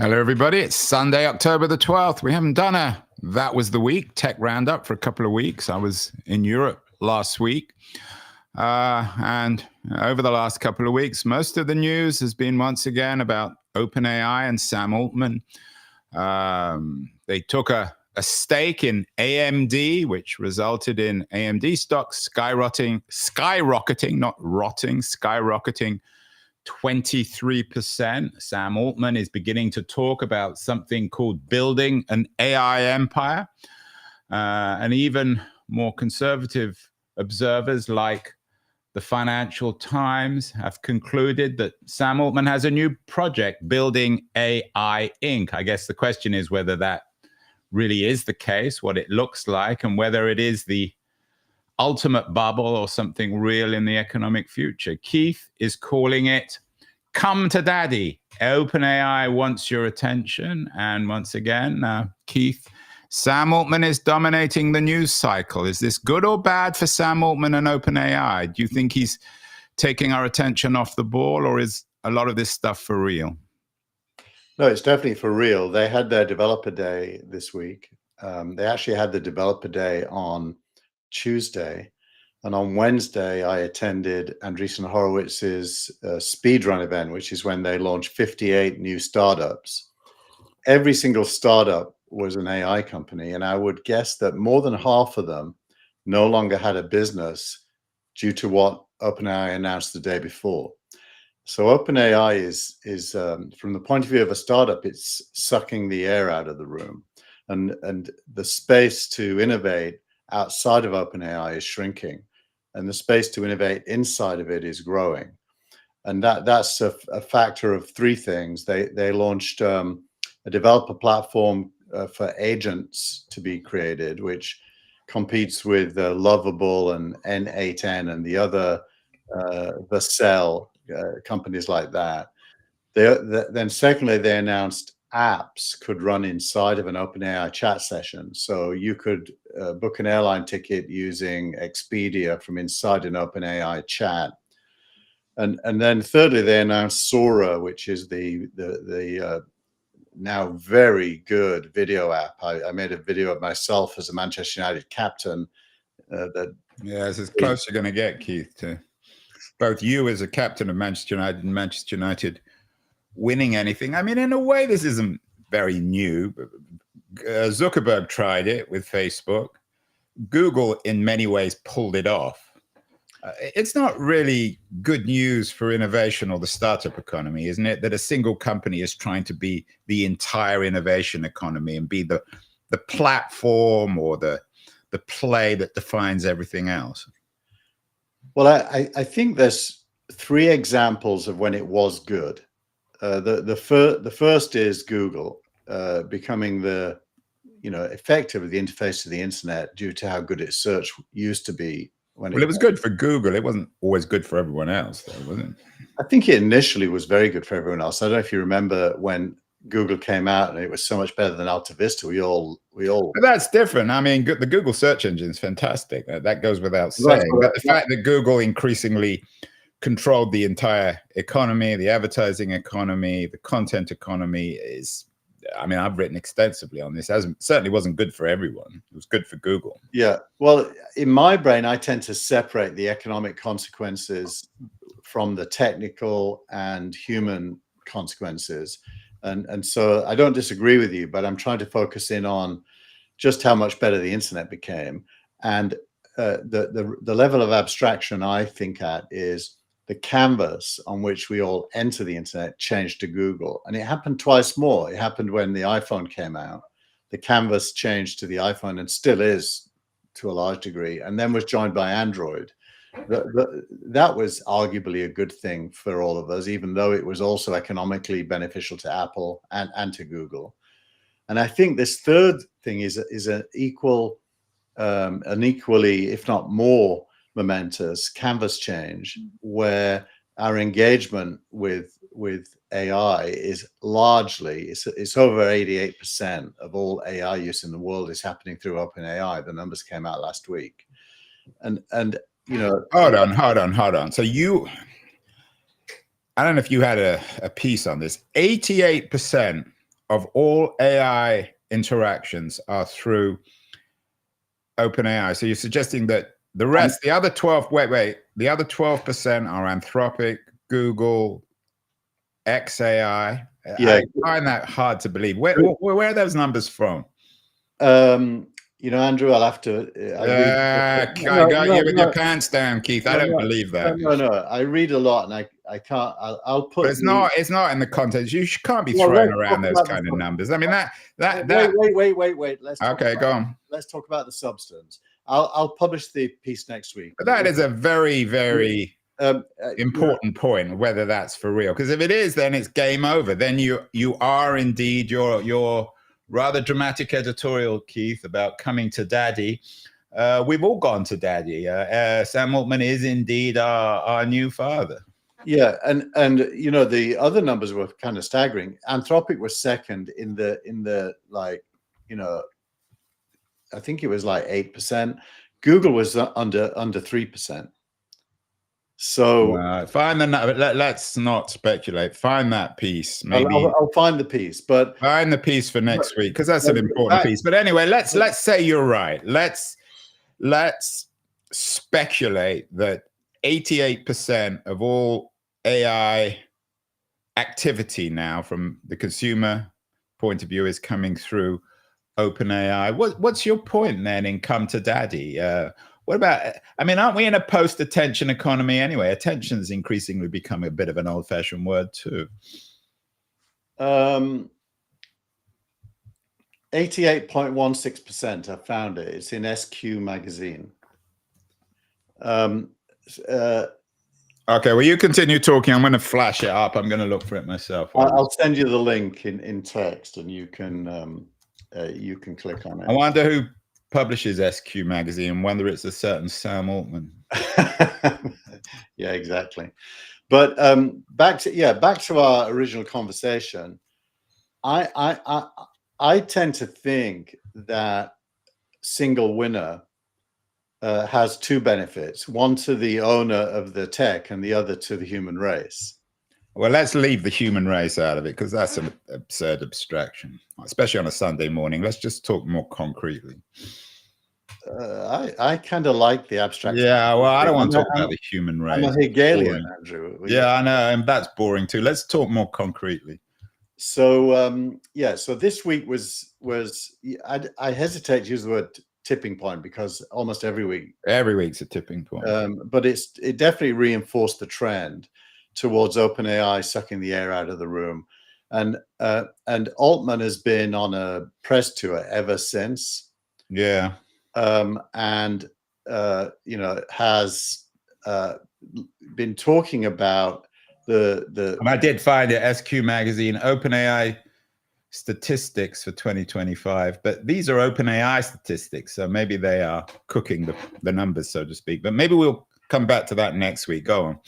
Hello, everybody. It's Sunday, October the 12th. We haven't done a That Was the Week tech roundup for a couple of weeks. I was in Europe last week. And over the last couple of weeks, most of the news has been once again about OpenAI and Sam Altman. They took a stake in AMD, which resulted in AMD stocks skyrocketing, not rotting, skyrocketing 23%. Sam Altman is beginning to talk about something called building an AI empire. And even more conservative observers like the Financial Times have concluded that Sam Altman has a new project, Building AI Inc. I guess the question is whether that really is the case, what it looks like, and whether it is the ultimate bubble or something real in the economic future. Keith is calling it Come to Daddy. OpenAI wants your attention. And once again, Keith, Sam Altman is dominating the news cycle. Is this good or bad for Sam Altman and OpenAI? Do you think he's taking our attention off the ball, or is a lot of this stuff for real? No, it's definitely for real. They had their developer day this week. They actually had the developer day on Tuesday. And on Wednesday, I attended Andreessen Horowitz's speedrun event, which is when they launched 58 new startups. Every single startup was an AI company. And I would guess that more than half of them no longer had a business due to what OpenAI announced the day before. So OpenAI is from the point of view of a startup, it's sucking the air out of the room. And the space to innovate outside of OpenAI is shrinking, and the space to innovate inside of it is growing. And that's a factor of three things. They launched a developer platform for agents to be created, which competes with Lovable and N8N and the other Vercel companies like that. Then secondly, they announced apps could run inside of an OpenAI chat session. So you could book an airline ticket using Expedia from inside an OpenAI chat. And then thirdly, they announced Sora, which is the now very good video app. I made a video of myself as a Manchester United captain. Yeah, it's as close you're going to get, Keith, to both you as a captain of Manchester United and Manchester United winning anything. I mean, in a way, this isn't very new. Zuckerberg tried it with Facebook. Google, in many ways, pulled it off. It's not really good news for innovation or the startup economy, isn't it? That a single company is trying to be the entire innovation economy and be the platform or the play that defines everything else. Well, I think there's three examples of when it was good. The first is Google becoming effectively the interface to the internet due to how good its search used to be. Well, it was good for Google. It wasn't always good for everyone else, though, was it? I think it initially was very good for everyone else. I don't know if you remember when Google came out and it was so much better than Alta Vista. We all. But that's different. I mean, the Google search engine is fantastic. That goes without saying. But the fact that Google increasingly controlled the entire economy, the advertising economy, the content economy is, I mean, I've written extensively on this. Certainly wasn't good for everyone. It was good for Google. Yeah. Well, in my brain, I tend to separate the economic consequences from the technical and human consequences. And so I don't disagree with you, but I'm trying to focus in on just how much better the internet became. And the level of abstraction I think at is the canvas on which we all enter the internet changed to Google. And it happened twice more. It happened when the iPhone came out. The canvas changed to the iPhone and still is to a large degree, and then was joined by Android. That was arguably a good thing for all of us, even though it was also economically beneficial to Apple and to Google. And I think this third thing is an equally, if not more, momentous canvas change, where our engagement with AI is largely, it's over 88% of all AI use in the world is happening through OpenAI. The numbers came out last week. And you know, hold on. So I don't know if you had a piece on this. 88% of all AI interactions are through OpenAI. So you're suggesting that the rest, the other 12, the other 12% are Anthropic, Google, XAI. Yeah. I find that hard to believe. Where are those numbers from? Andrew, I'll have to. I got you with your pants down, Keith. I don't believe that. No. I read a lot, and I can't. I'll put. But it's not in the context. You can't be throwing around those kind of numbers. I mean Wait. Go on. Let's talk about the substance. I'll publish the piece next week. But that is a very, very important point. Whether that's for real, because if it is, then it's game over. Then you are indeed your rather dramatic editorial, Keith, about coming to daddy. We've all gone to daddy. Sam Altman is indeed our new father. Yeah, and the other numbers were kind of staggering. Anthropic was second in the I think it was like 8%. Google was under 3%. So find the let's not speculate. Find that piece. Maybe I'll find the piece, but find the piece for next week, because that's an important piece. But anyway, let's say you're right. Let's speculate that 88% of all AI activity now, from the consumer point of view, is coming through OpenAI. What's your point then in come to daddy? What about, I mean, aren't we in a post-attention economy anyway? Attention's increasingly become a bit of an old-fashioned word too. 88.16%. I found it. It's in SQ magazine. Okay, well, you continue talking. I'm going to flash it up. I'm going to look for it myself. I'll send you the link in text, and you can click on it. I wonder who publishes SQ magazine, whether it's a certain Sam Altman. Yeah, exactly. But back to our original conversation. I tend to think that single winner has two benefits: one to the owner of the tech, and the other to the human race. Well, let's leave the human race out of it, because that's an absurd abstraction, especially on a Sunday morning. Let's just talk more concretely. I kind of like the abstraction. Yeah, well, I don't want to talk about the human race. I'm a Hegelian, Andrew. Yeah, I know, and that's boring too. Let's talk more concretely. So so this week was I hesitate to use the word tipping point, because almost every week's a tipping point. But it definitely reinforced the trend towards OpenAI sucking the air out of the room, and Altman has been on a press tour ever since. Yeah, and has been talking about the. And I did find it, SQ magazine, OpenAI statistics for 2025, but these are OpenAI statistics, so maybe they are cooking the numbers, so to speak. But maybe we'll come back to that next week. Go on.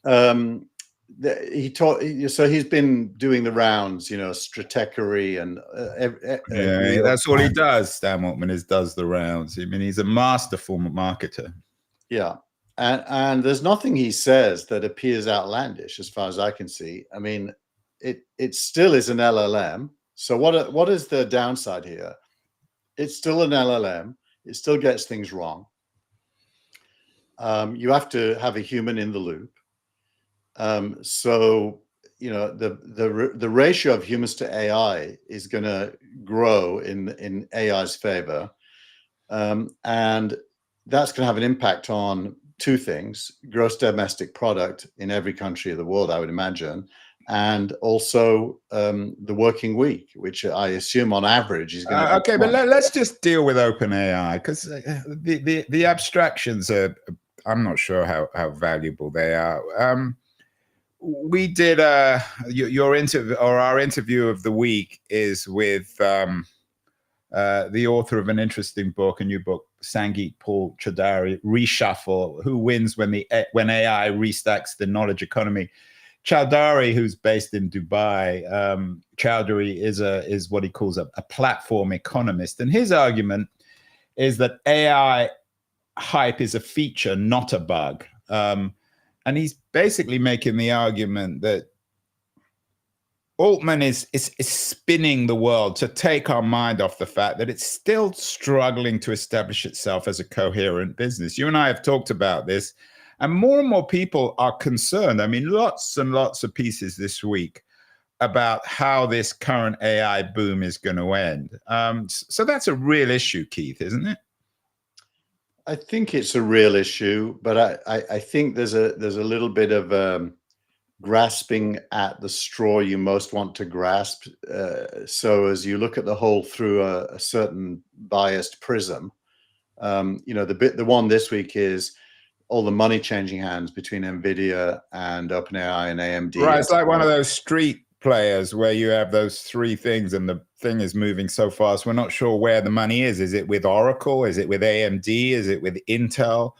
So he's been doing the rounds, stratechery, and that's all he does. Sam Altman does the rounds. I mean, he's a masterful marketer. Yeah, and there's nothing he says that appears outlandish, as far as I can see. I mean, it still is an LLM. So what is the downside here? It's still an LLM. It still gets things wrong. You have to have a human in the loop. So the ratio of humans to AI is going to grow in AI's favor, and that's going to have an impact on two things: gross domestic product in every country of the world, I would imagine, and also the working week, which I assume on average is going to. Okay, but let's just deal with OpenAI, because the abstractions are, I'm not sure how valuable they are. We did your interview, or our interview of the week is with the author of an interesting book, a new book, Sangeet Paul Chowdhury, Reshuffle: Who Wins When AI Restacks the Knowledge Economy. Chowdhury, who's based in Dubai, Chowdhury is what he calls a platform economist, and his argument is that AI hype is a feature, not a bug. And he's basically making the argument that Altman is spinning the world to take our mind off the fact that it's still struggling to establish itself as a coherent business. You and I have talked about this, and more people are concerned. I mean, lots and lots of pieces this week about how this current AI boom is going to end. So that's a real issue, Keith, isn't it? I think it's a real issue, but I think there's a little bit of grasping at the straw you most want to grasp. So as you look at the whole through a certain biased prism, the one this week is all the money changing hands between NVIDIA and OpenAI and AMD. Right, it's like one of those street players where you have those three things and the thing is moving so fast, we're not sure where the money is. Is it with Oracle? Is it with AMD? Is it with Intel?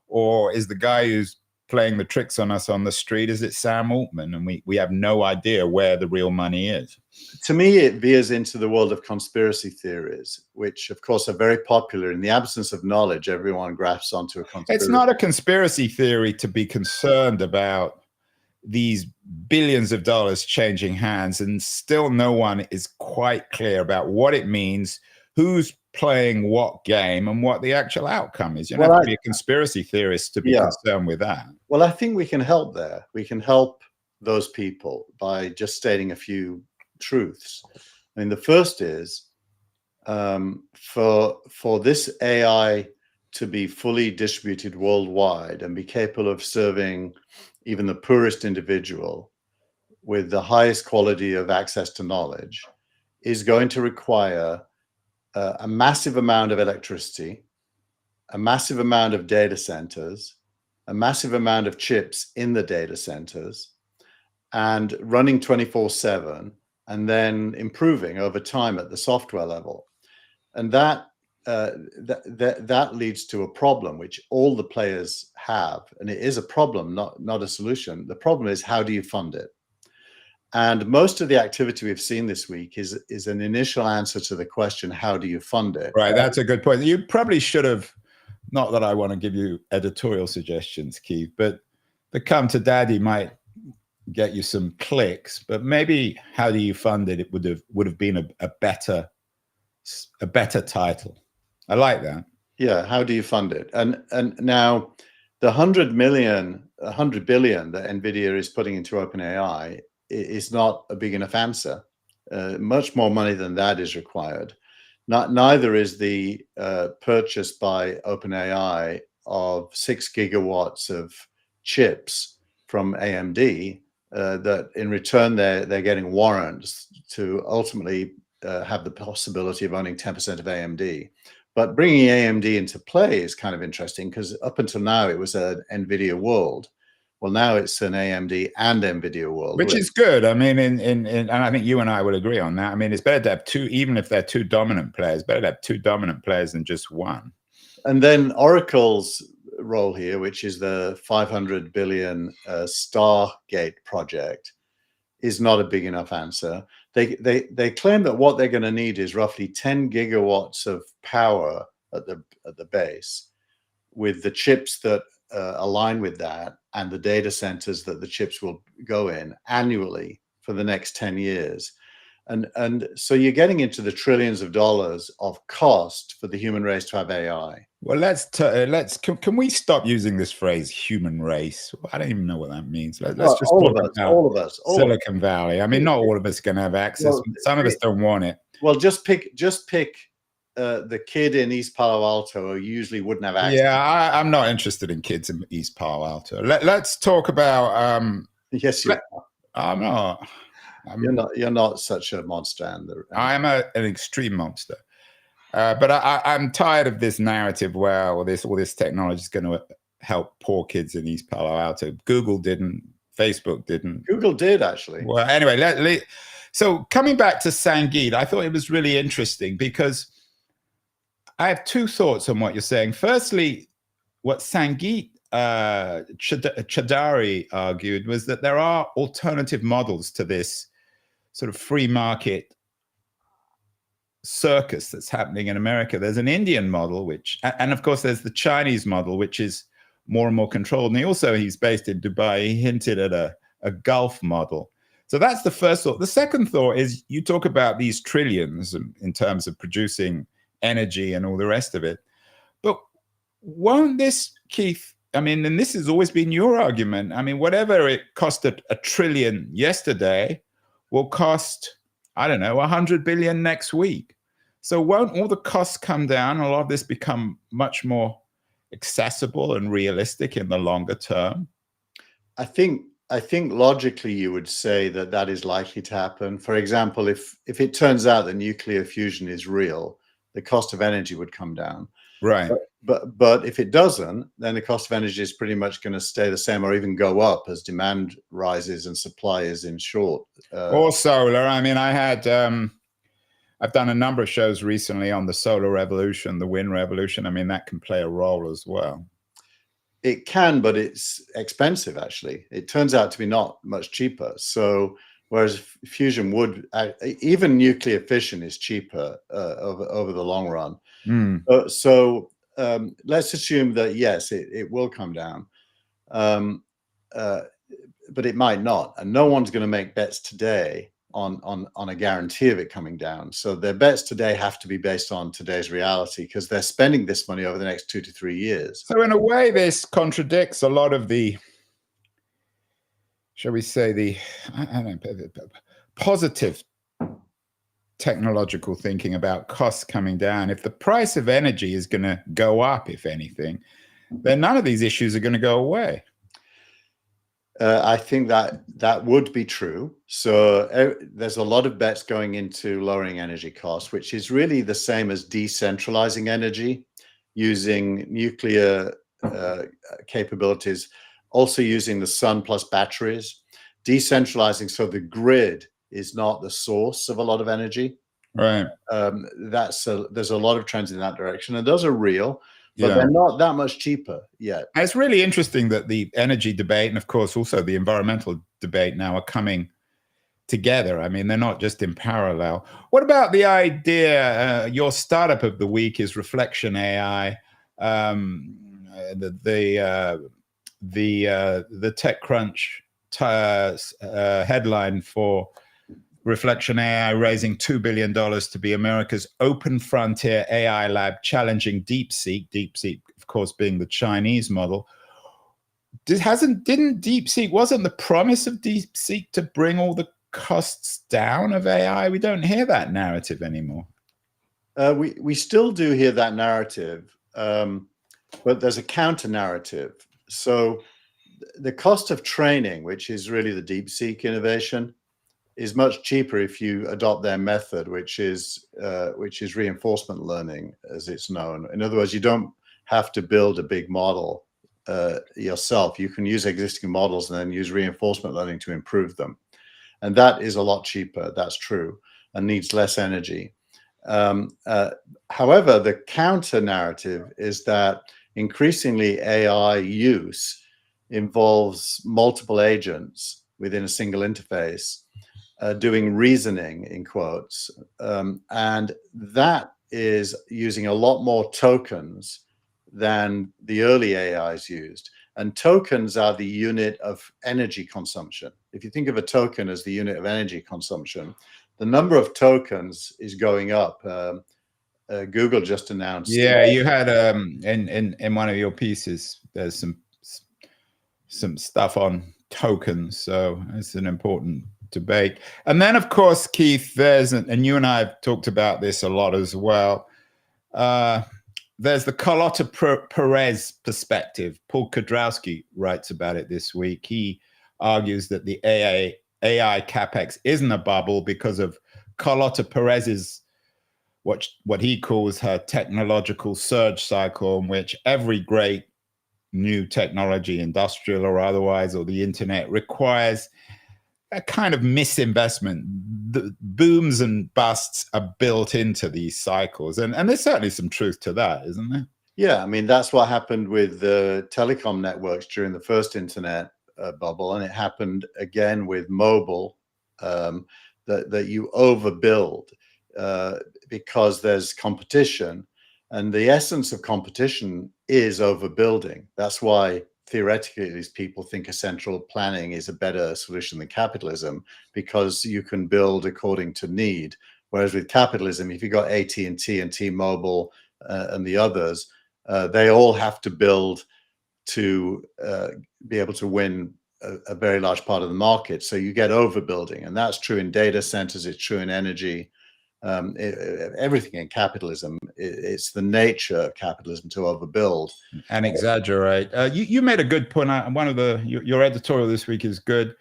Or is the guy who's playing the tricks on us on the street, is it Sam Altman? And we have no idea where the real money is. To me, it veers into the world of conspiracy theories, which of course are very popular. In the absence of knowledge, everyone grasps onto a conspiracy. It's not a conspiracy theory to be concerned about these billions of dollars changing hands, and still no one is quite clear about what it means, who's playing what game, and what the actual outcome is. You don't have to be a conspiracy theorist to be concerned with that. Well, I think we can help there. We can help those people by just stating a few truths. I mean, the first is for this AI to be fully distributed worldwide and be capable of serving even the poorest individual with the highest quality of access to knowledge is going to require a massive amount of electricity, a massive amount of data centers, a massive amount of chips in the data centers, and running 24/7, and then improving over time at the software level. And that leads to a problem which all the players have, and it is a problem, not a solution. The problem is, how do you fund it? And most of the activity we've seen this week is an initial answer to the question, how do you fund it? Right, that's a good point. You probably should have, not that I want to give you editorial suggestions, Keith, but the Come to Daddy might get you some clicks, but maybe how do you fund it? It would have been a better title. I like that. Yeah, how do you fund it? And now the 100 billion that NVIDIA is putting into OpenAI is not a big enough answer. Much more money than that is required. Neither is the purchase by OpenAI of 6 gigawatts of chips from AMD, that in return they're getting warrants to ultimately have the possibility of owning 10% of AMD. But bringing AMD into play is kind of interesting, because up until now it was an NVIDIA world. Well, now it's an AMD and NVIDIA world, which is good. I mean, and I think you and I would agree on that. I mean, it's better to have two, even if they're two dominant players, better to have two dominant players than just one. And then Oracle's role here, which is the 500 billion Stargate project, is not a big enough answer. They claim that what they're going to need is roughly 10 gigawatts of power at the base, with the chips that align with that and the data centers that the chips will go in annually for the next 10 years. And so you're getting into the trillions of dollars of cost for the human race to have AI. Well, can we stop using this phrase human race? I don't even know what that means. Let's just all of us, Silicon Valley. I mean, not all of us can have access. Well, some of us don't want it. Well, just pick the kid in East Palo Alto who usually wouldn't have access. Yeah, I'm not interested in kids in East Palo Alto. Let's talk about. Yes, you are. I'm not. You're not such a monster. I am an extreme monster. But I'm tired of this narrative where all this technology is going to help poor kids in East Palo Alto. Google didn't. Facebook didn't. Google did, actually. Well, anyway, so coming back to Sangeet, I thought it was really interesting because I have two thoughts on what you're saying. Firstly, what Sangeet Chadari argued was that there are alternative models to this sort of free market circus that's happening in America. There's an Indian model, and of course there's the Chinese model, which is more and more controlled. And he's based in Dubai. He hinted at a Gulf model. So that's the first thought. The second thought is you talk about these trillions in terms of producing energy and all the rest of it. But won't this, Keith, I mean, and this has always been your argument. I mean, whatever it cost a trillion yesterday will cost, I don't know, 100 billion next week. So won't all the costs come down? A lot of this become much more accessible and realistic in the longer term? I think logically you would say that that is likely to happen. For example, if it turns out that nuclear fusion is real, the cost of energy would come down. Right. But if it doesn't, then the cost of energy is pretty much going to stay the same or even go up as demand rises and supply is in short. Or solar. I mean, I've done a number of shows recently on the solar revolution, the wind revolution. I mean, that can play a role as well. It can, but it's expensive, actually. It turns out to be not much cheaper. So whereas fusion would, even nuclear fission is cheaper over the long run. So let's assume that, yes, it will come down. But it might not. And no one's going to make bets today on a guarantee of it coming down. So their bets today have to be based on today's reality because they're spending this money over the next 2 to 3 years. So in a way, this contradicts a lot of the, shall we say, the positive technological thinking about costs coming down. If the price of energy is going to go up, if anything, then none of these issues are going to go away. I think that would be true. So there's a lot of bets going into lowering energy costs, which is really the same as decentralizing energy, using nuclear capabilities, also using the sun plus batteries, decentralizing so the grid is not the source of a lot of energy. Right. There's a lot of trends in that direction, and those are real. But they're not that much cheaper yet. And it's really interesting that the energy debate and, of course, also the environmental debate now are coming together. I mean, they're not just in parallel. What about the idea, your startup of the week is Reflection AI, the TechCrunch headline for Reflection AI raising $2 billion to be America's open frontier AI lab, challenging DeepSeek. DeepSeek, of course, being the Chinese model. Wasn't the promise of DeepSeek to bring all the costs down of AI? We don't hear that narrative anymore. We still do hear that narrative, but there's a counter narrative. So the cost of training, which is really the DeepSeek innovation, is much cheaper if you adopt their method, which is reinforcement learning, as it's known. In other words, you don't have to build a big model yourself. You can use existing models and then use reinforcement learning to improve them. And that is a lot cheaper, that's true, and needs less energy. However, the counter narrative is that increasingly AI use involves multiple agents within a single interface, doing reasoning in quotes, and that is using a lot more tokens than the early AIs used. And tokens are the unit of energy consumption. If you think of a token as the unit of energy consumption, the number of tokens is going up. Google just announced. Yeah, you had in one of your pieces, there's some stuff on tokens, so it's an important debate. And then, of course, Keith, and you and I have talked about this a lot as well, there's the Carlota Perez perspective. Paul Kudrowski writes about it this week. He argues that the AI capex isn't a bubble because of Carlota Perez's what he calls her technological surge cycle, in which every great new technology, industrial or otherwise, or the internet, requires a kind of misinvestment. The booms and busts are built into these cycles. And there's certainly some truth to that, isn't there? Yeah, I mean, that's what happened with the telecom networks during the first internet bubble. And it happened again with mobile, that you overbuild because there's competition. And the essence of competition is overbuilding. That's why theoretically, at least, people think a central planning is a better solution than capitalism because you can build according to need. Whereas with capitalism, if you've got AT&T and T-Mobile and the others, they all have to build to be able to win a very large part of the market. So you get overbuilding, and that's true in data centers. It's true in energy. Everything in capitalism, it's the nature of capitalism to overbuild and exaggerate. You made a good point. One of your editorial this week is good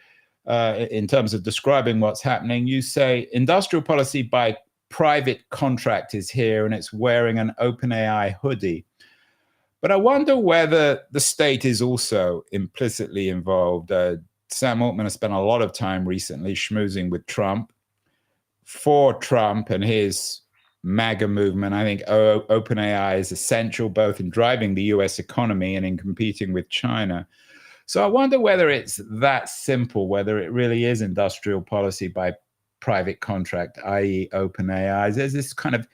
in terms of describing what's happening. You say industrial policy by private contract is here, and it's wearing an OpenAI hoodie. But I wonder whether the state is also implicitly involved. Sam Altman has spent a lot of time recently schmoozing with Trump. For Trump and his MAGA movement, I think OpenAI is essential both in driving the US economy and in competing with China. So I wonder whether it's that simple, whether it really is industrial policy by private contract, i.e. OpenAI. There's this kind of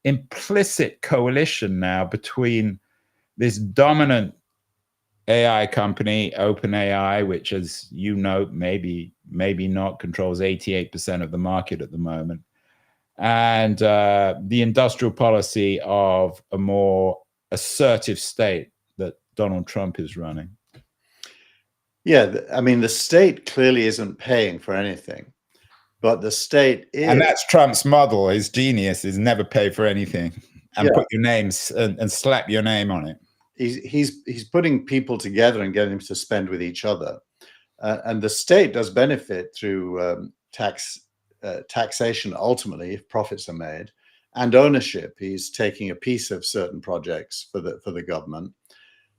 implicit coalition now between this dominant AI company, OpenAI, which, as you know, maybe not, controls 88% of the market at the moment, and the industrial policy of a more assertive state that Donald Trump is running. Yeah, I mean, the state clearly isn't paying for anything, but the state is. And that's Trump's model. His genius is never pay for anything and put your names and slap your name on it. He's putting people together and getting them to spend with each other, and the state does benefit through taxation ultimately if profits are made, and ownership. He's taking a piece of certain projects for the government.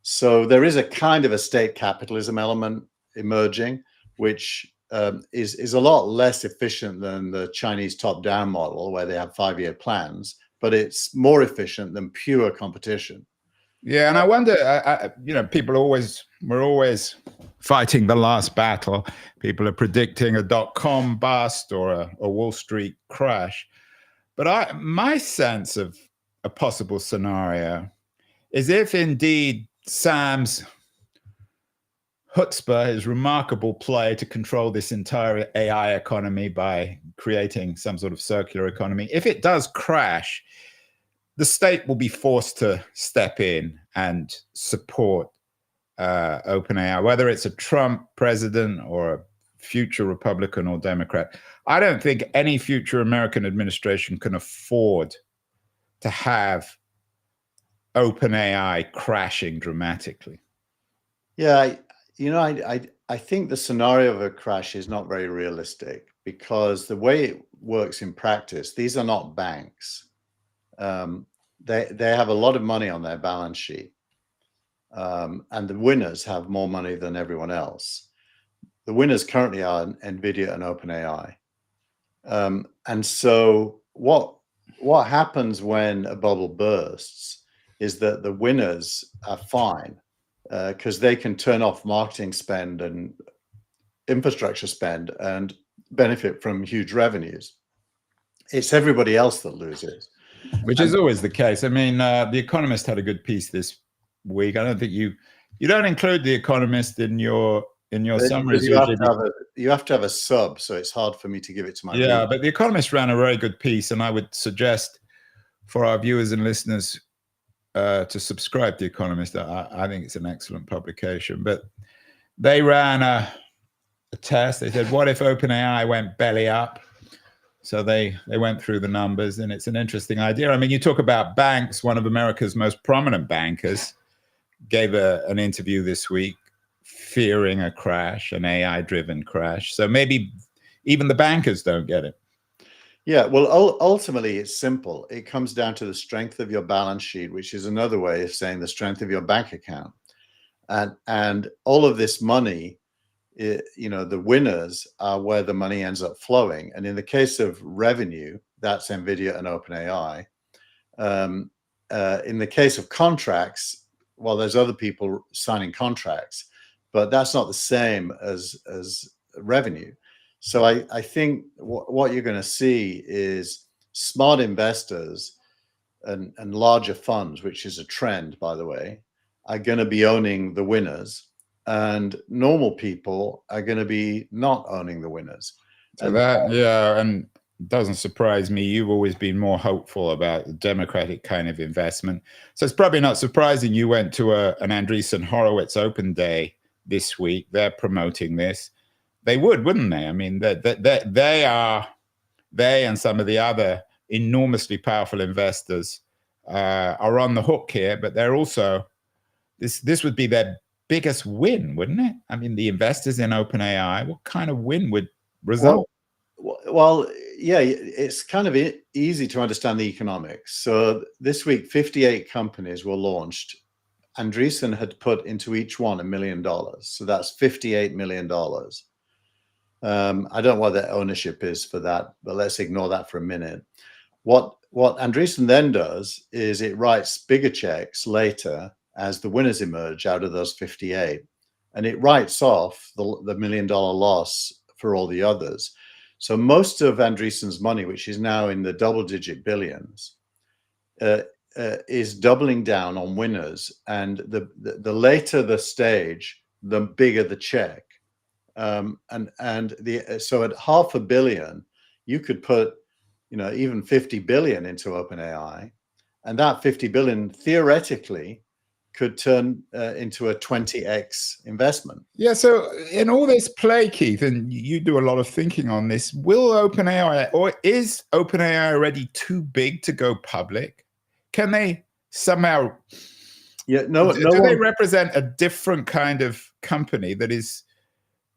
So there is a kind of a state capitalism element emerging, which is a lot less efficient than the Chinese top-down model where they have 5-year plans, but it's more efficient than pure competition. Yeah, and I wonder, we're always fighting the last battle. People are predicting a dot-com bust or a Wall Street crash. But my sense of a possible scenario is if indeed Sam's chutzpah, his remarkable play to control this entire AI economy by creating some sort of circular economy, if it does crash, the state will be forced to step in and support OpenAI, whether it's a Trump president or a future Republican or Democrat. I don't think any future American administration can afford to have OpenAI crashing dramatically. Yeah, I think the scenario of a crash is not very realistic because the way it works in practice, these are not banks. They have a lot of money on their balance sheet, and the winners have more money than everyone else. The winners currently are NVIDIA and OpenAI, and so what happens when a bubble bursts is that the winners are fine because they can turn off marketing spend and infrastructure spend and benefit from huge revenues. It's everybody else that loses. Which is always the case. I mean, The Economist had a good piece this week. I don't think you don't include The Economist in your summaries. You have to have a sub, so it's hard for me to give it to my readers. But The Economist ran a very good piece, and I would suggest for our viewers and listeners to subscribe to The Economist. I think it's an excellent publication. But they ran a test. They said, what if OpenAI went belly up? So they went through the numbers, and it's an interesting idea. I mean, you talk about banks. One of America's most prominent bankers gave an interview this week fearing a crash, an AI-driven crash. So maybe even the bankers don't get it. Yeah, well, ultimately, it's simple. It comes down to the strength of your balance sheet, which is another way of saying the strength of your bank account. And all of this money, the winners are where the money ends up flowing. And in the case of revenue, that's NVIDIA and OpenAI. In the case of contracts, well, there's other people signing contracts, but that's not the same as revenue. So I think what you're going to see is smart investors and larger funds, which is a trend, by the way, are going to be owning the winners. and normal people are going to be not owning the winners. So that, yeah, and doesn't surprise me. You've always been more hopeful about the democratic kind of investment. So it's probably not surprising you went to an Andreessen Horowitz Open Day this week. They're promoting this. They would, wouldn't they? I mean, they and some of the other enormously powerful investors are on the hook here, but they're also, this would be their biggest win, wouldn't it? I mean, the investors in OpenAI, what kind of win would result? Well, yeah, it's kind of easy to understand the economics. So this week, 58 companies were launched. Andreessen had put into each one $1 million. So that's $58 million. I don't know what their ownership is for that, but let's ignore that for a minute. What Andreessen then does is it writes bigger checks later as the winners emerge out of those 58, and it writes off the $1 million loss for all the others. So most of Andreessen's money, which is now in the double-digit billions, is doubling down on winners, and the later the stage, the bigger the check. So at $500 million, you could put, even 50 billion into OpenAI, and that 50 billion theoretically could turn into a 20x investment. Yeah. So in all this play, Keith, and you do a lot of thinking on this, will OpenAI, or is OpenAI already too big to go public? Can they somehow? Yeah. Do they represent a different kind of company that is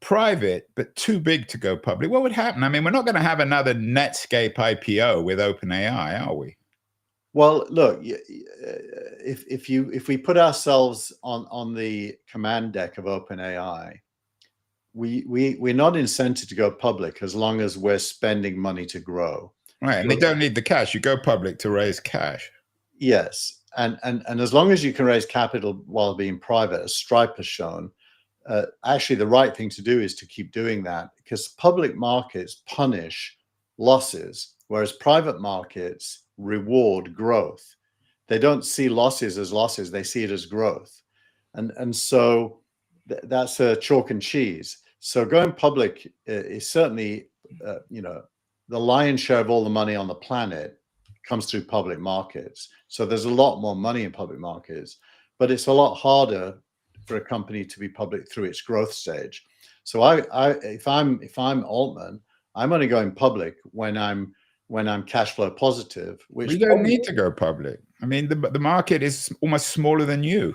private but too big to go public? What would happen? I mean, we're not going to have another Netscape IPO with OpenAI, are we? Well, look, if we put ourselves on the command deck of OpenAI, we're not incented to go public as long as we're spending money to grow. Right, and they don't need the cash. You go public to raise cash. Yes, and as long as you can raise capital while being private, as Stripe has shown, actually the right thing to do is to keep doing that, because public markets punish losses, whereas private markets reward growth. They don't see losses as losses, they see it as growth. And so that's a chalk and cheese. So going public is certainly, the lion's share of all the money on the planet comes through public markets. So there's a lot more money in public markets, but it's a lot harder for a company to be public through its growth stage. So if I'm Altman, I'm only going public when I'm cash flow positive. Which we don't need to go public. I mean, the market is almost smaller than you.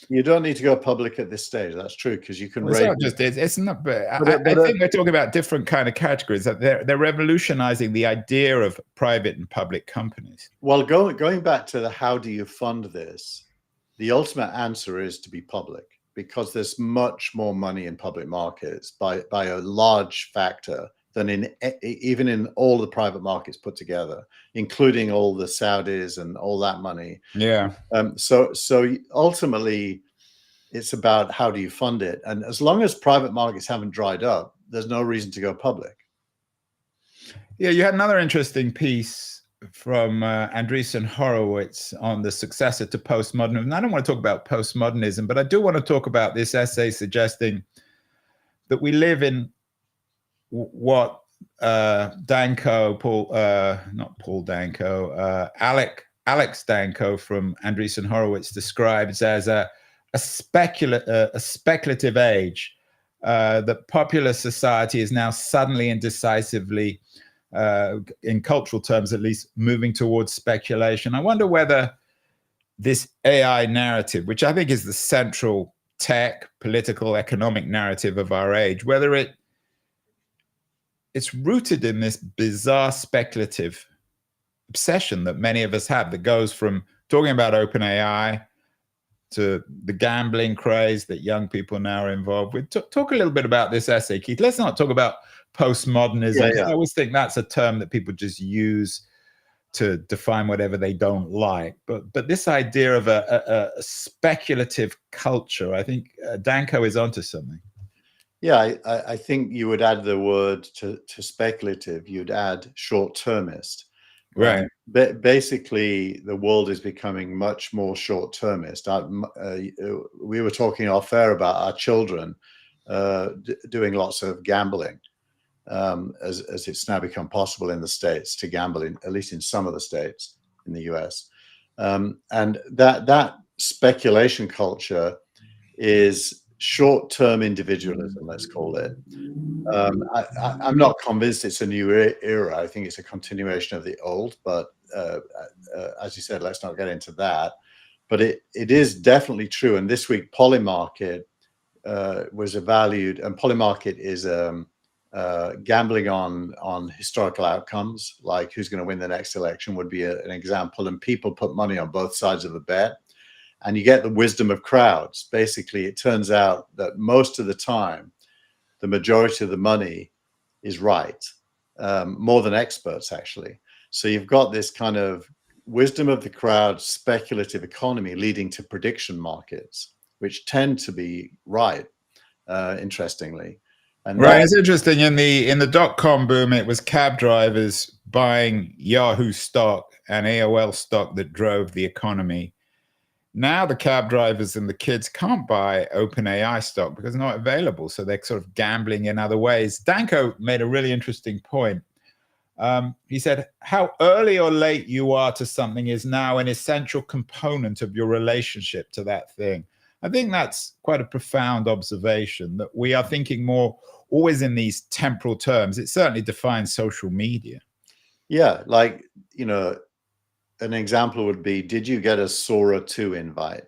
You don't need to go public at this stage. That's true, because you can raise. It's not. But I think we're talking about different kind of categories. That they're revolutionizing the idea of private and public companies. Well, going back to the how do you fund this, the ultimate answer is to be public, because there's much more money in public markets by a large factor than even in all the private markets put together, including all the Saudis and all that money. Yeah. So ultimately, it's about how do you fund it, and as long as private markets haven't dried up, there's no reason to go public. Yeah, you had another interesting piece from Andreessen Horowitz on the successor to postmodernism. And I don't want to talk about postmodernism, but I do want to talk about this essay suggesting that we live in what Alex Danko from Andreessen Horowitz describes as a speculative age, that popular society is now suddenly and decisively, in cultural terms at least, moving towards speculation. I wonder whether this AI narrative, which I think is the central tech, political, economic narrative of our age, whether it's rooted in this bizarre speculative obsession that many of us have, that goes from talking about OpenAI to the gambling craze that young people now are involved with. Talk a little bit about this essay, Keith. Let's not talk about postmodernism. Yeah. I always think that's a term that people just use to define whatever they don't like. But this idea of a speculative culture, I think Danko is onto something. Yeah, I think you would add the word to speculative, you'd add short-termist. Right. Basically, the world is becoming much more short-termist. We were talking off air about our children doing lots of gambling, as it's now become possible in the States to gamble, at least in some of the states in the US. And that speculation culture is short-term individualism, let's call it. I'm not convinced it's a new era. I think it's a continuation of the old, but as you said, let's not get into that. But it is definitely true. And this week, Polymarket was valued, and Polymarket is gambling on historical outcomes, like who's going to win the next election would be an example. And people put money on both sides of the bet, and you get the wisdom of crowds. Basically, it turns out that most of the time, the majority of the money is right, more than experts, actually. So you've got this kind of wisdom of the crowd, speculative economy leading to prediction markets, which tend to be right, interestingly. And right, it's interesting. In the dot-com boom, it was cab drivers buying Yahoo stock and AOL stock that drove the economy. Now the cab drivers and the kids can't buy OpenAI stock because it's not available. So they're sort of gambling in other ways. Danko made a really interesting point. He said, how early or late you are to something is now an essential component of your relationship to that thing. I think that's quite a profound observation, that we are thinking more always in these temporal terms. It certainly defines social media. Yeah, like, an example would be, did you get a Sora 2 invite?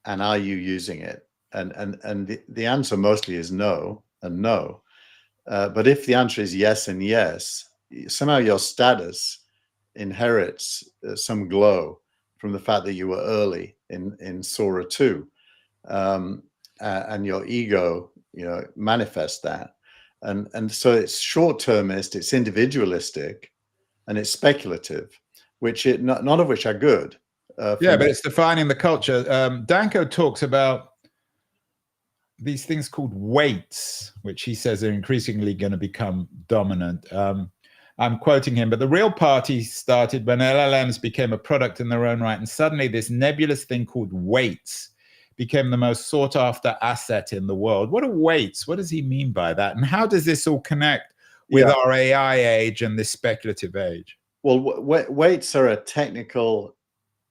And are you using it? And the answer mostly is no and no. But if the answer is yes and yes, somehow your status inherits some glow from the fact that you were early in Sora 2. And your ego, manifests that. And so it's short-termist, it's individualistic, and it's speculative, which none of which are good. Yeah, but it's defining the culture. Danko talks about these things called weights, which he says are increasingly going to become dominant. I'm quoting him, but the real party started when LLMs became a product in their own right. And suddenly this nebulous thing called weights became the most sought after asset in the world. What are weights? What does he mean by that? And how does this all connect with our AI age and this speculative age? Well, weights are a technical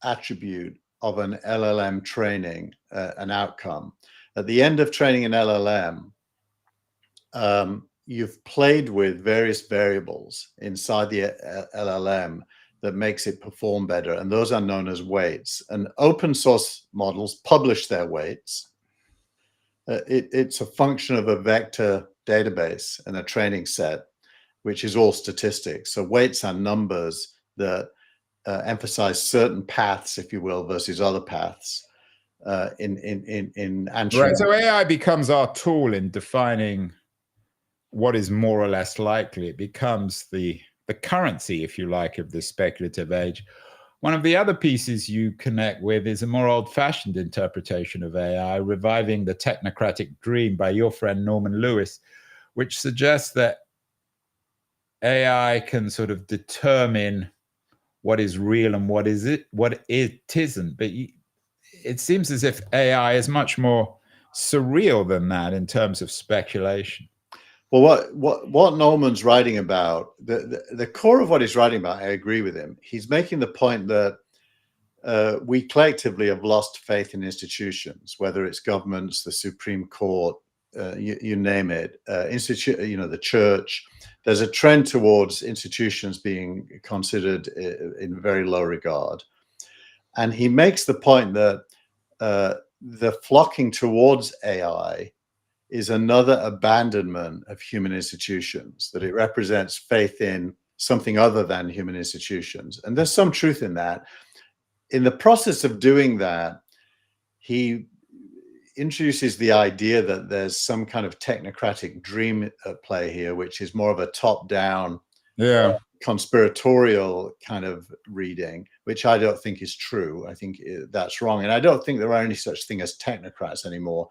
attribute of an LLM training, an outcome. At the end of training an LLM, you've played with various variables inside the LLM that makes it perform better, and those are known as weights. And open source models publish their weights. It's a function of a vector database and a training set, which is all statistics. So weights are numbers that emphasize certain paths, if you will, versus other paths in answering. Right. So AI becomes our tool in defining what is more or less likely. It becomes the currency, if you like, of this speculative age. One of the other pieces you connect with is a more old-fashioned interpretation of AI, Reviving the Technocratic Dream by your friend Norman Lewis, which suggests that AI can sort of determine what is real and what it isn't. But it seems as if AI is much more surreal than that in terms of speculation. Well, what Norman's writing about, the core of what he's writing about, I agree with him. He's making the point that we collectively have lost faith in institutions, whether it's governments, the Supreme Court, you name it, the church. There's a trend towards institutions being considered in very low regard. And he makes the point that the flocking towards AI is another abandonment of human institutions, that it represents faith in something other than human institutions. And there's some truth in that. In the process of doing that, he introduces the idea that there's some kind of technocratic dream at play here, which is more of a top-down, conspiratorial kind of reading, which I don't think is true. I think that's wrong. And I don't think there are any such thing as technocrats anymore.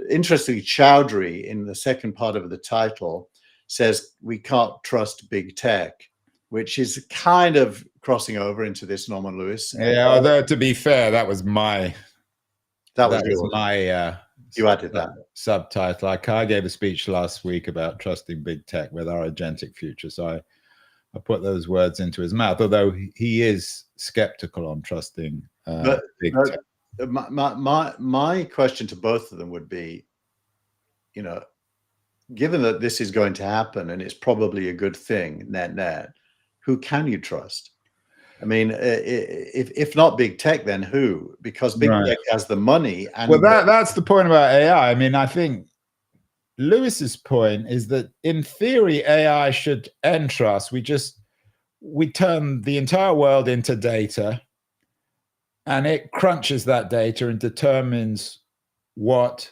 Interestingly, Chowdhury, in the second part of the title, says we can't trust big tech which is kind of crossing over into this Norman Lewis. Yeah, although to be fair, that was my you added that subtitle. I gave a speech last week about trusting big tech with our agentic future, so I put those words into his mouth. Although he is skeptical on trusting big tech. My question to both of them would be, you know, given that this is going to happen and it's probably a good thing, net, who can you trust? I mean, if not big tech, then who? Because big tech has the money. And well, that's the point about AI. I mean, I think Lewis's point is that in theory, AI should end trust. We turn the entire world into data, and it crunches that data and determines what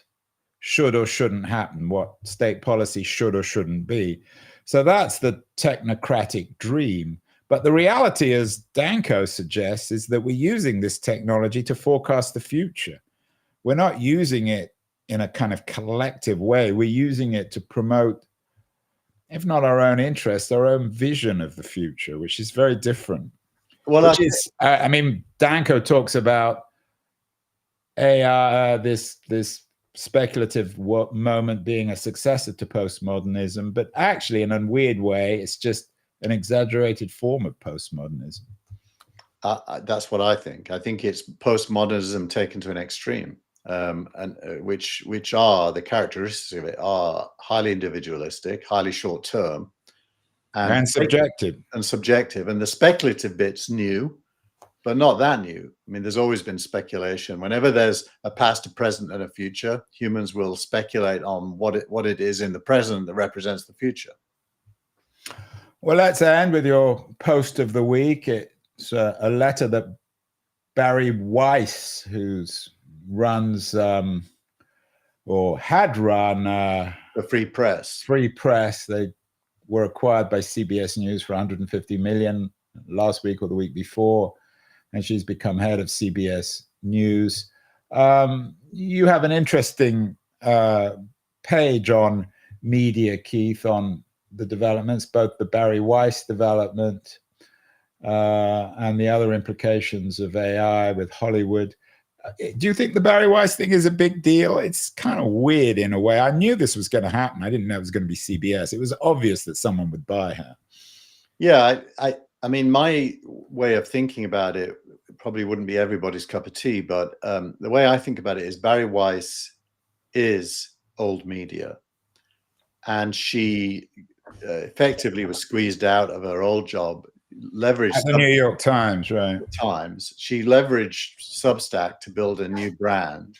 should or shouldn't happen, what state policy should or shouldn't be. So that's the technocratic dream. But the reality, as Danko suggests, is that we're using this technology to forecast the future. We're not using it in a kind of collective way. We're using it to promote, if not our own interests, our own vision of the future, which is very different. Well, I mean, Danko talks about AI, this speculative moment being a successor to postmodernism, but actually, in a weird way, it's just an exaggerated form of postmodernism. That's what I think. I think it's postmodernism taken to an extreme, and which are the characteristics of it are highly individualistic, highly short term, and subjective. And the speculative bit's new, but not that new. I mean, there's always been speculation. Whenever there's a past, a present, and a future, humans will speculate on what it is in the present that represents the future. Well, let's end with your post of the week. It's a letter that Barry Weiss, who runs or had run the Free Press. They were acquired by CBS News for $150 million last week or the week before, and she's become head of CBS News. You have an interesting page on media, Keith, on the developments, both the Barry Weiss development and the other implications of AI with Hollywood. Do you think the Barry Weiss thing is a big deal? It's kind of weird in a way. I knew this was going to happen. I didn't know it was going to be CBS. It was obvious that someone would buy her. Yeah, I mean, my way of thinking about it probably wouldn't be everybody's cup of tea, but the way I think about it is Barry Weiss is old media, and she effectively was squeezed out of her old job, leveraged at the New York Times, right? Times. She leveraged Substack to build a new brand,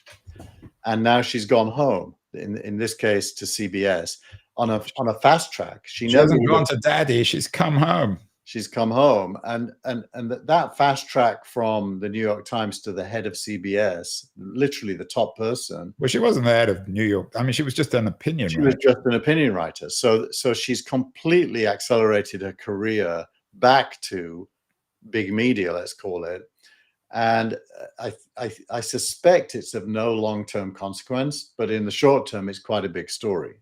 and now she's gone home. In this case, to CBS on a fast track. She never hasn't gone to daddy. She's come home. She's come home, and that fast track from the New York Times to the head of CBS, literally the top person. Well, she wasn't the head of New York. I mean, she was just an opinion writer. She was just an opinion writer. So she's completely accelerated her career back to big media, let's call it. And I suspect it's of no long-term consequence, but in the short term, it's quite a big story.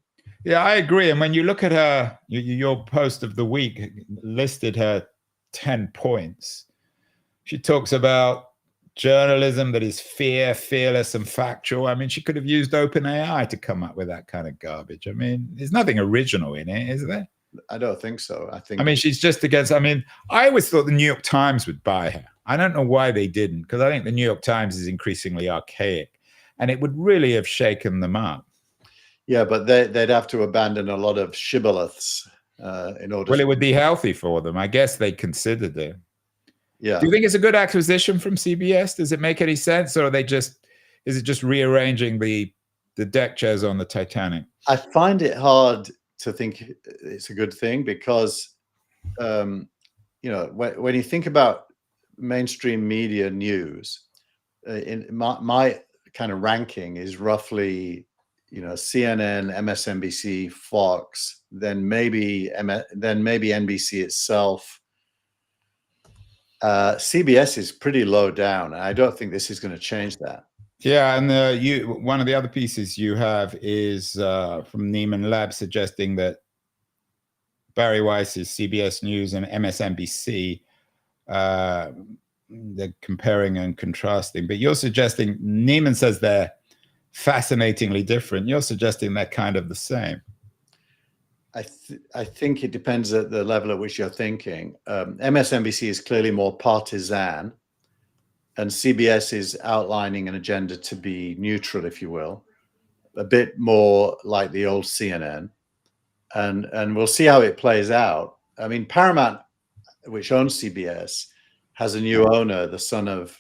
Yeah, I agree. And when you look at her, your post of the week listed her 10 points. She talks about journalism that is fearless, and factual. I mean, she could have used OpenAI to come up with that kind of garbage. I mean, there's nothing original in it, is there? I don't think so. I mean, she's just against. I mean, I always thought the New York Times would buy her. I don't know why they didn't, because I think the New York Times is increasingly archaic, and it would really have shaken them up. Yeah, but they'd have to abandon a lot of shibboleths in order. Well, it would be healthy for them. I guess they considered it. Yeah. Do you think it's a good acquisition from CBS? Does it make any sense, or is it just rearranging the deck chairs on the Titanic? I find it hard to think it's a good thing because, when you think about mainstream media news, in my kind of ranking is roughly, CNN, MSNBC, Fox, then maybe NBC itself. CBS is pretty low down, and I don't think this is going to change that. Yeah, and one of the other pieces you have is from Neiman Lab suggesting that Barry Weiss's CBS News and MSNBC, they're comparing and contrasting. But you're suggesting, Neiman says they're fascinatingly different. You're suggesting they're kind of the same. I think it depends at the level at which you're thinking. MSNBC is clearly more partisan, and CBS is outlining an agenda to be neutral, if you will, a bit more like the old CNN. And we'll see how it plays out. I mean, Paramount, which owns CBS, has a new owner, the son of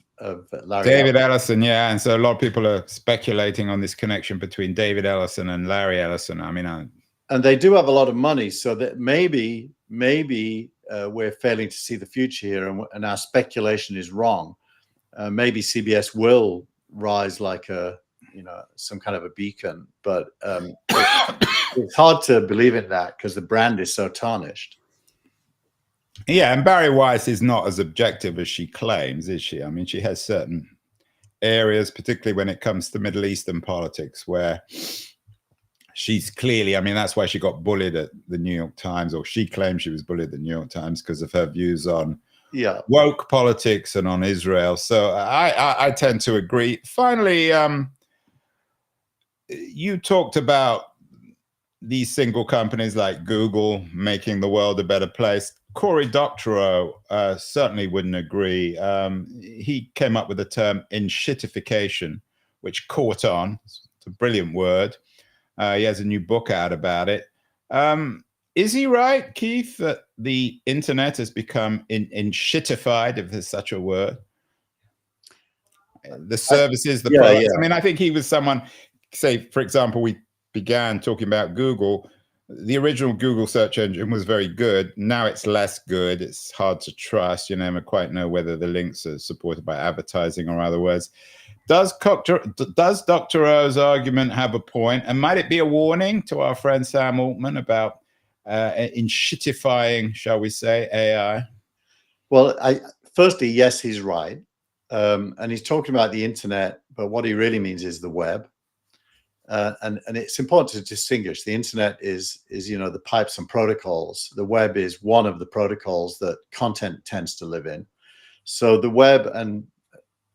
Larry David Ellison, yeah. And so a lot of people are speculating on this connection between David Ellison and Larry Ellison. I mean, and they do have a lot of money, so that maybe we're failing to see the future here, and our speculation is wrong. Maybe CBS will rise like some kind of a beacon, but it's hard to believe in that because the brand is so tarnished. Yeah, and Barry Weiss is not as objective as she claims, is she? I mean, she has certain areas, particularly when it comes to Middle Eastern politics, where she's clearly, I mean, that's why she got bullied at the New York Times, or she claims she was bullied at the New York Times because of her views on woke politics and on Israel. So I tend to agree. Finally, you talked about these single companies like Google making the world a better place. Cory Doctorow certainly wouldn't agree. He came up with the term "enshittification," which caught on. It's a brilliant word. He has a new book out about it. Is he right, Keith, that the internet has become enshittified, if there's such a word? The services, the products. I mean, I think he was someone, say, for example, we began talking about Google. The original Google search engine was very good. Now it's less good. It's hard to trust. You never quite know whether the links are supported by advertising or other words. Does Doctorow's argument have a point? And might it be a warning to our friend Sam Altman about enshittifying, shall we say, AI? Well, firstly, yes, he's right. And he's talking about the internet, but what he really means is the web. And it's important to distinguish. The internet is the pipes and protocols. The web is one of the protocols that content tends to live in. So the web and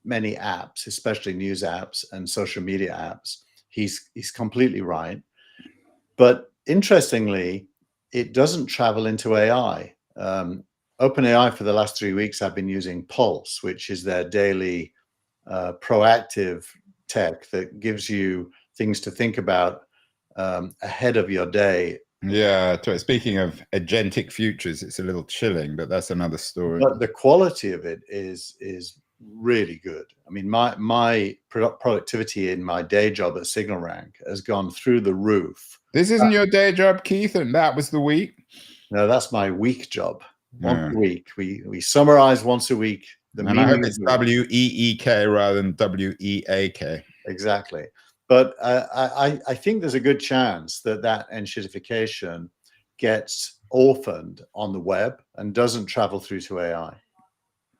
many apps, especially news apps and social media apps, he's completely right. But interestingly, it doesn't travel into AI. OpenAI for the last 3 weeks have been using Pulse, which is their daily proactive tech that gives you things to think about ahead of your day. Yeah, speaking of agentic futures, it's a little chilling, but that's another story. But the quality of it is really good. I mean, my productivity in my day job at Signal Rank has gone through the roof. This isn't your day job, Keith, and that was the week? No, that's my week job. Once a week. We summarize once a week. And I hope it's W-E-E-K rather than W-E-A-K. Exactly. But I think there's a good chance that enshittification gets orphaned on the web and doesn't travel through to AI.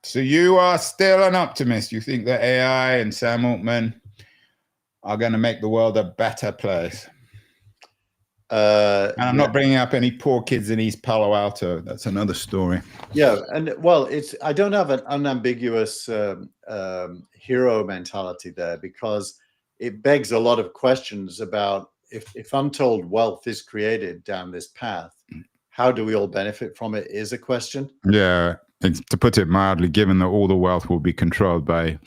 So you are still an optimist. You think that AI and Sam Altman are going to make the world a better place? And I'm not bringing up any poor kids in East Palo Alto. That's another story. Yeah, and well, I don't have an unambiguous hero mentality there, because it begs a lot of questions about if untold wealth is created down this path, how do we all benefit from it is a question. Yeah, to put it mildly, given that all the wealth will be controlled by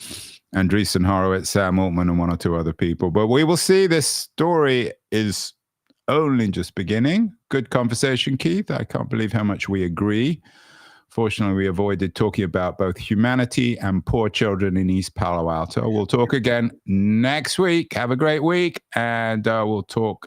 Andreessen Horowitz, Sam Altman, and one or two other people. But we will see. This story is only just beginning. Good conversation, Keith. I can't believe how much we agree. Fortunately, we avoided talking about both humanity and poor children in East Palo Alto. We'll talk again next week. Have a great week, and we'll talk